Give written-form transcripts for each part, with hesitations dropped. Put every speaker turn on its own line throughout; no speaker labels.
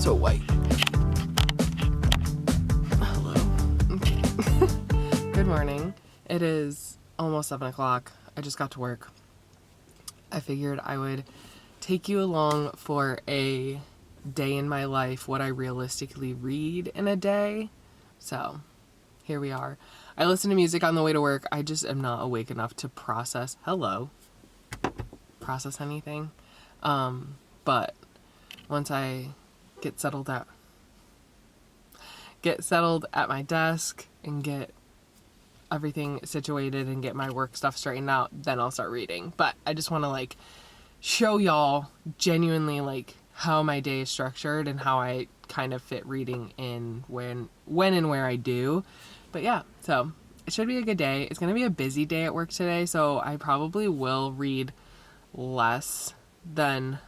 so white. Hello. Good morning. It is almost 7 o'clock. I just got to work. I figured I would take you along for a day in my life, what I realistically read in a day. So, here we are. I listen to music on the way to work. I just am not awake enough to process anything. But once I get settled at my desk and get everything situated and get my work stuff straightened out, then I'll start reading. But I just want to show y'all genuinely how my day is structured and how I kind of fit reading in when and where I do. But yeah, so it should be a good day. It's going to be a busy day at work today, so I probably will read less than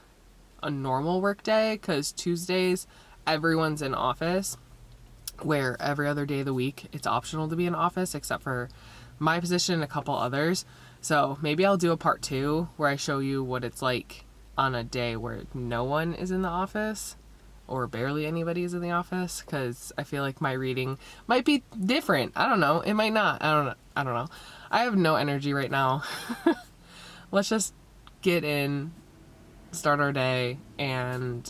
a normal work day, because Tuesdays everyone's in office, where every other day of the week it's optional to be in office except for my position and a couple others. So maybe I'll do a part 2 where I show you what it's like on a day where no one is in the office or barely anybody is in the office, because I feel like my reading might be different. I don't know. It might not. I don't know. I have no energy right now. Let's just get in, start our day, and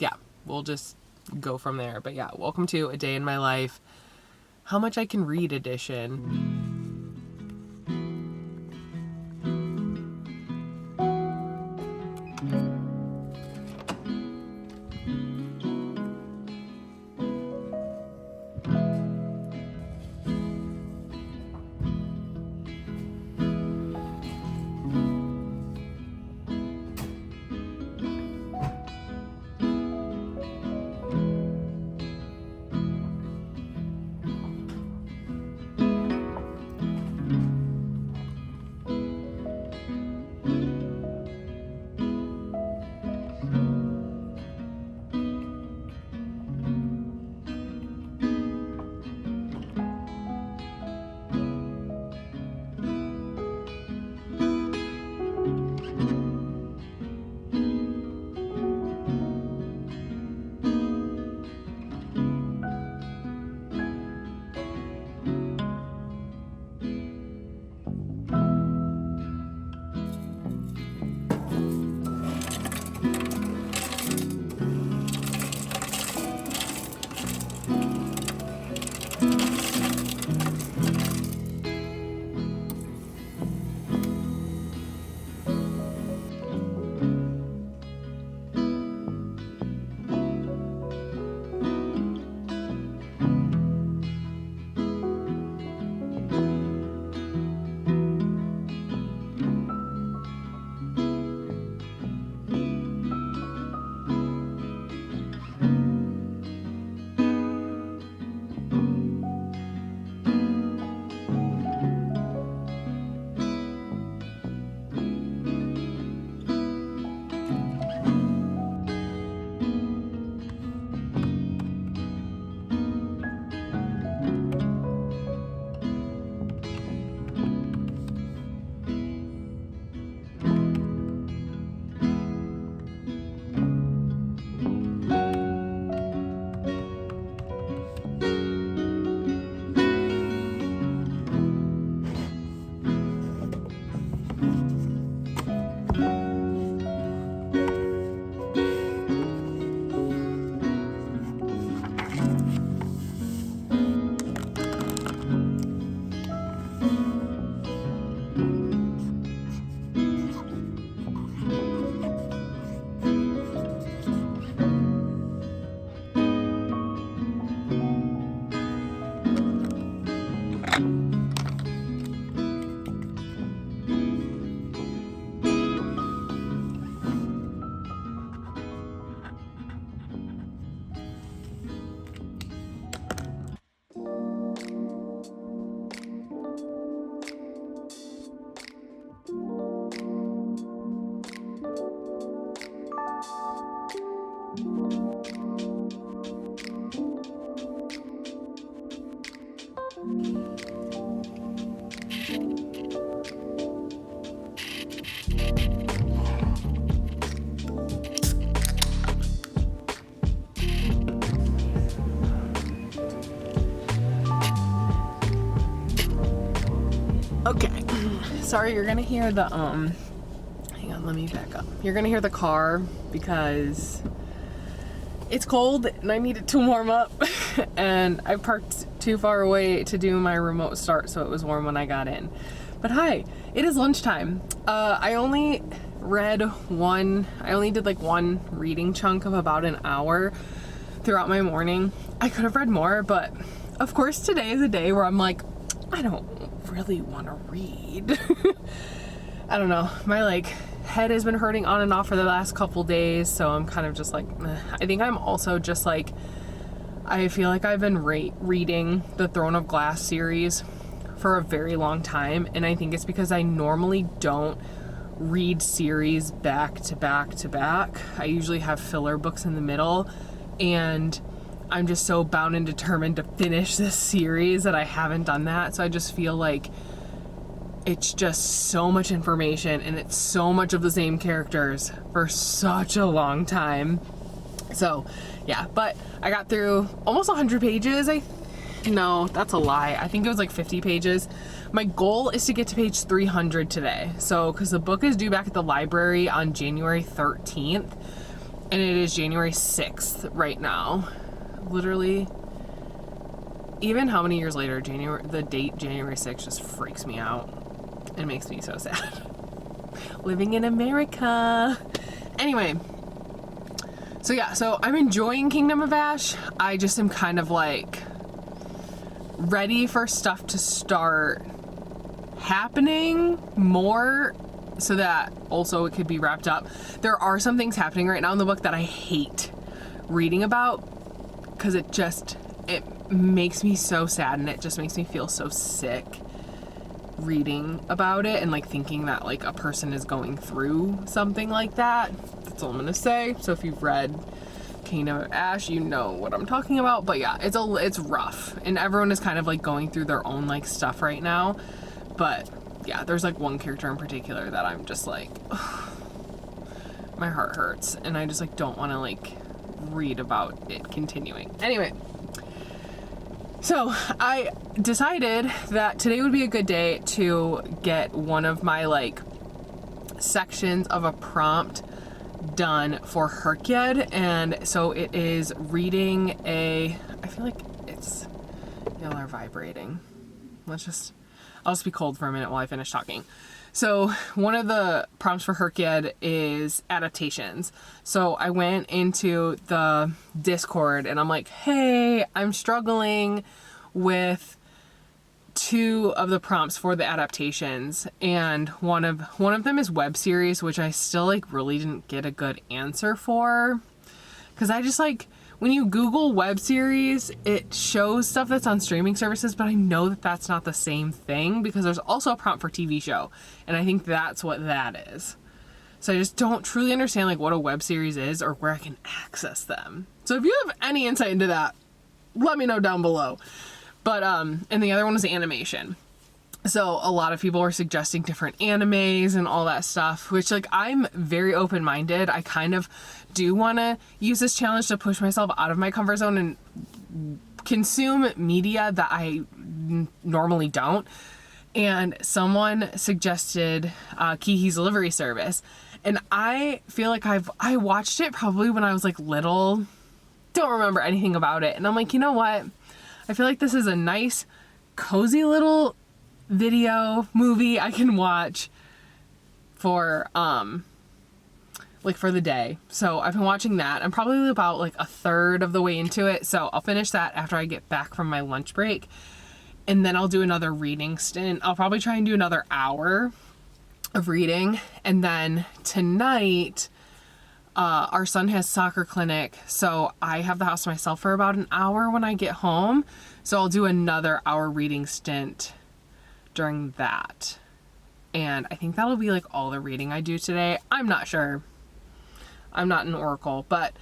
yeah, we'll just go from there. But yeah, welcome to A Day in My Life, How Much I Can Read edition. Okay. Sorry, you're gonna hear the, hang on, let me back up. You're gonna hear the car because it's cold and I need it to warm up. And I parked too far away to do my remote start, so it was warm when I got in. But hi, it is lunchtime. I only did like one reading chunk of about an hour throughout my morning. I could have read more, but of course today is a day where I'm like, I don't really want to read. I don't know, my like head has been hurting on and off for the last couple days, so I'm kind of just like, I think I'm also just like, I feel like I've been reading the Throne of Glass series for a very long time, and I think it's because I normally don't read series back to back to back. I usually have filler books in the middle, and I'm just so bound and determined to finish this series that I haven't done that. So I just feel like it's just so much information and it's so much of the same characters for such a long time. So yeah, but I got through almost 100 pages. No, that's a lie. I think it was like 50 pages. My goal is to get to page 300 today. So, because the book is due back at the library on January 13th, and it is January 6th right now. Literally, even how many years later, the date January 6th just freaks me out. It makes me so sad. Living in America. Anyway, so yeah, so I'm enjoying Kingdom of Ash. I just am kind of like ready for stuff to start happening more so that also it could be wrapped up. There are some things happening right now in the book that I hate reading about because it makes me so sad and it just makes me feel so sick reading about it and like thinking that like a person is going through something like that. That's all I'm gonna say. So if you've read Kingdom of Ash, you know what I'm talking about. But yeah, it's rough and everyone is kind of like going through their own like stuff right now. But yeah, there's like one character in particular that I'm just like, ugh, my heart hurts and I just like don't want to like read about it continuing. Anyway, so I decided that today would be a good day to get one of my like sections of a prompt done for Herkyed, and so it is reading I feel like y'all are vibrating. I'll just be cold for a minute while I finish talking. So one of the prompts for Herkyed is adaptations. So I went into the Discord and I'm like, hey, I'm struggling with two of the prompts for the adaptations, and one of them is web series, which I still like really didn't get a good answer for, because I just like when you Google web series it shows stuff that's on streaming services, but I know that that's not the same thing because there's also a prompt for TV show, and I think that's what that is. So I just don't truly understand like what a web series is or where I can access them. So if you have any insight into that, let me know down below. But, and the other one was animation. So a lot of people were suggesting different animes and all that stuff, which like I'm very open-minded. I kind of do want to use this challenge to push myself out of my comfort zone and consume media that I normally don't. And someone suggested Kiki's Delivery Service. And I feel like I watched it probably when I was like little. Don't remember anything about it. And I'm like, you know what? I feel like this is a nice, cozy little movie I can watch for, like for the day. So I've been watching that. I'm probably about like a third of the way into it. So I'll finish that after I get back from my lunch break. And then I'll do another reading stint. I'll probably try and do another hour of reading. And then tonight, our son has soccer clinic, so I have the house to myself for about an hour when I get home. So I'll do another hour reading stint during that. And I think that'll be like all the reading I do today. I'm not sure. I'm not an oracle, but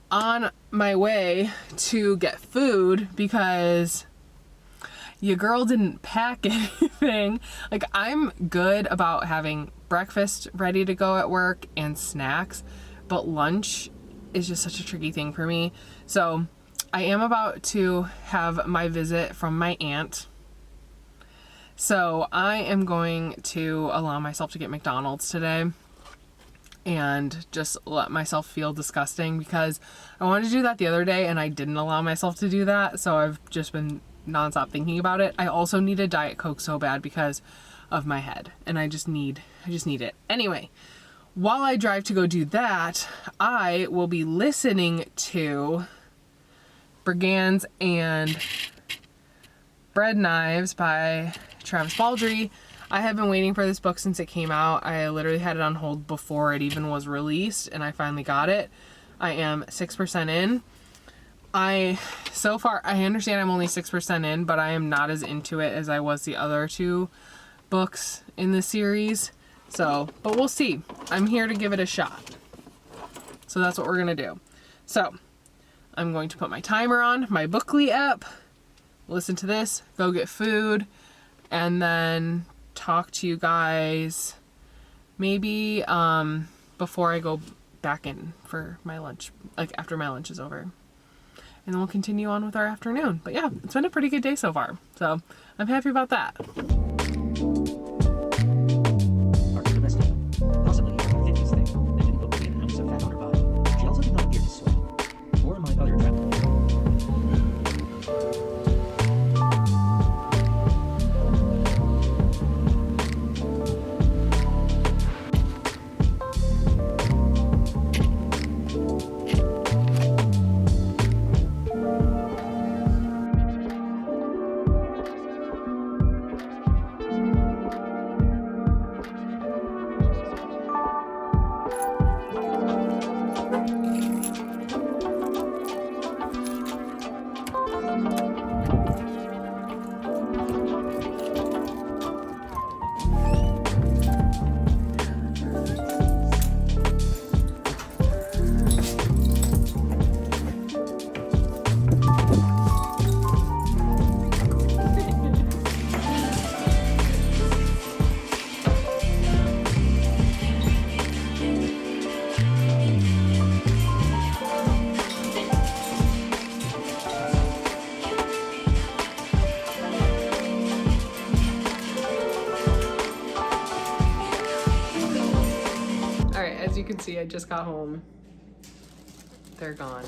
on my way to get food because your girl didn't pack anything. Like I'm good about having breakfast ready to go at work and snacks, but lunch is just such a tricky thing for me. So I am about to have my visit from my aunt So I am going to allow myself to get McDonald's today and just let myself feel disgusting, because I wanted to do that the other day and I didn't allow myself to do that. So I've just been nonstop thinking about it. I also need a Diet Coke so bad because of my head, and I just need it. Anyway, while I drive to go do that, I will be listening to Brigands and Bread Knives by Travis Baldree. I have been waiting for this book since it came out. I literally had it on hold before it even was released, and I finally got it. I am 6% in. So far, I understand I'm only 6% in, but I am not as into it as I was the other two books in the series. So, but we'll see. I'm here to give it a shot. So that's what we're gonna do. So, I'm going to put my timer on, my Bookly app, listen to this, go get food, and then talk to you guys maybe before I go back in for my lunch, like after my lunch is over. And then we'll continue on with our afternoon. But yeah, it's been a pretty good day so far. So I'm happy about that.
Possibly a fitness thing that didn't put an ounce of fat on her body. She also did not appear to sweat or mind other travel.
As you can see, I just got home. They're gone.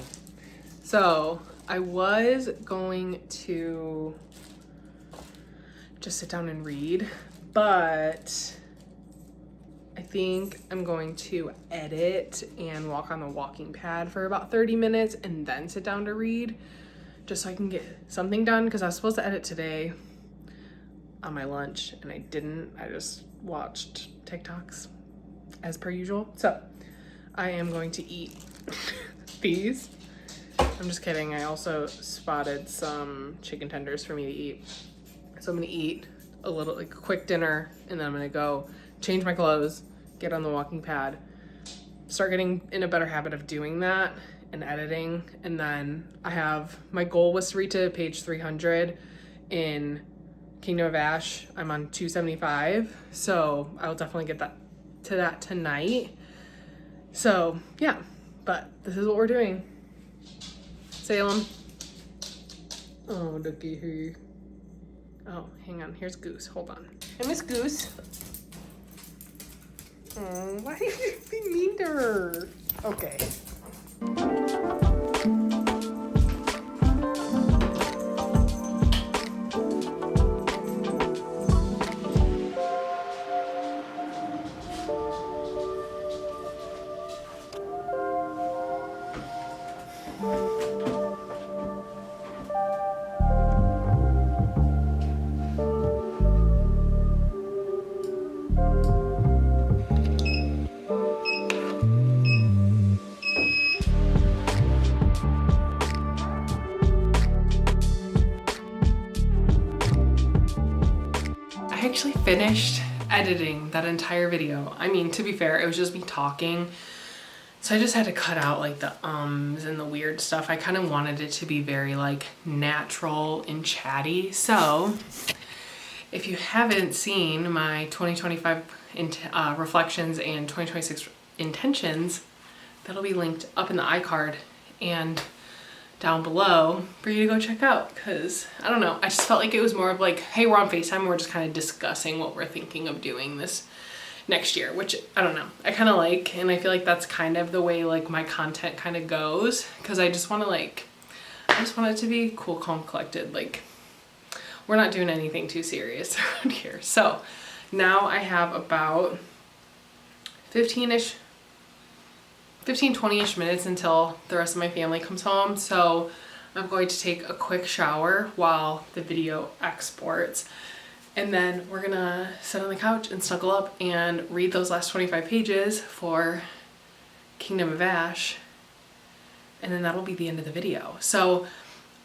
So I was going to just sit down and read, but I think I'm going to edit and walk on the walking pad for about 30 minutes and then sit down to read, just so I can get something done, because I was supposed to edit today on my lunch and I didn't. I just watched TikToks as per usual. So I am going to eat these. I'm just kidding. I also spotted some chicken tenders for me to eat. So I'm gonna eat a little, like a quick dinner, and then I'm gonna go change my clothes, get on the walking pad, start getting in a better habit of doing that and editing. And then my goal was to read to page 300 in Kingdom of Ash. I'm on 275. So I will definitely get to that tonight. So yeah, but this is what we're doing. Salem. Oh, looky here. Oh, hang on, here's Goose, hold on. I miss Goose. Oh, why are you being mean to her? Okay. I actually finished editing that entire video. I mean, to be fair, it was just me talking. So I just had to cut out like the ums and the weird stuff. I kind of wanted it to be very like natural and chatty. So if you haven't seen my 2025 reflections and 2026 intentions, that'll be linked up in the iCard. And down below for you to go check out, because I don't know, I just felt like it was more of like, hey, we're on FaceTime, we're just kind of discussing what we're thinking of doing this next year, which I don't know, I kind of like, and I feel like that's kind of the way like my content kind of goes, because I just want to like, I just want it to be cool, calm, collected. Like, we're not doing anything too serious around here. So now I have about 15-ish 20-ish minutes until the rest of my family comes home. So I'm going to take a quick shower while the video exports. And then we're gonna sit on the couch and snuggle up and read those last 25 pages for Kingdom of Ash. And then that'll be the end of the video. So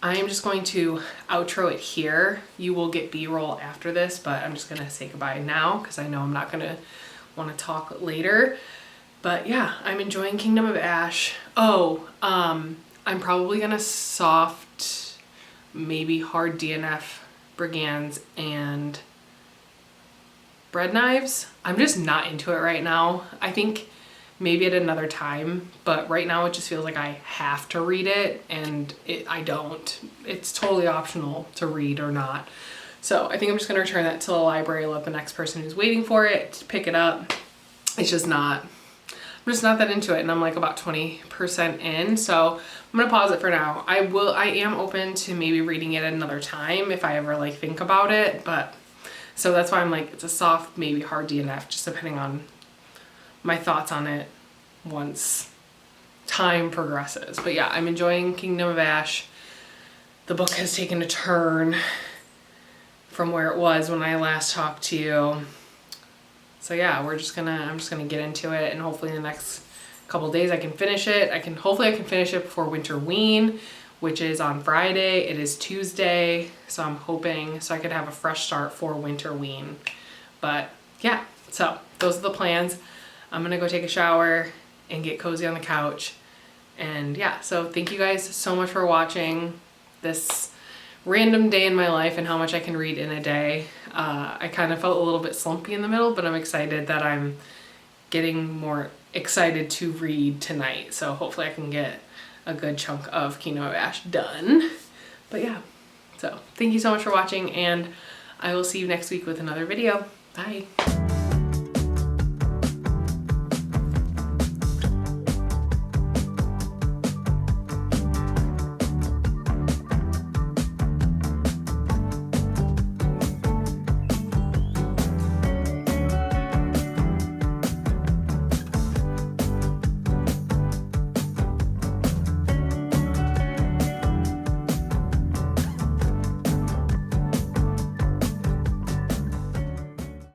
I am just going to outro it here. You will get B-roll after this, but I'm just gonna say goodbye now because I know I'm not gonna wanna talk later. But yeah, I'm enjoying Kingdom of Ash. Oh, I'm probably gonna soft, maybe hard DNF Brigands and bread knives. I'm just not into it right now. I think maybe at another time, but right now it just feels like I have to read it, and I don't. It's totally optional to read or not. So I think I'm just gonna return that to the library, let the next person who's waiting for it to pick it up. It's just not, I'm just not that into it, and I'm like about 20% in, so I'm gonna pause it for now. I am open to maybe reading it another time if I ever like think about it, but so that's why I'm like, it's a soft, maybe hard DNF, just depending on my thoughts on it once time progresses. But yeah, I'm enjoying Kingdom of Ash. The book has taken a turn from where it was when I last talked to you. So yeah, I'm just gonna get into it, and hopefully in the next couple of days I can finish it. Hopefully I can finish it before Winterween, which is on Friday. It is Tuesday, so I'm hoping so I could have a fresh start for Winterween. But yeah, so those are the plans. I'm gonna go take a shower and get cozy on the couch. And yeah, so thank you guys so much for watching this random day in my life and how much I can read in a day. I kind of felt a little bit slumpy in the middle, but I'm excited that I'm getting more excited to read tonight. So hopefully I can get a good chunk of Kingdom of Ash done. But yeah, so thank you so much for watching, and I will see you next week with another video. Bye.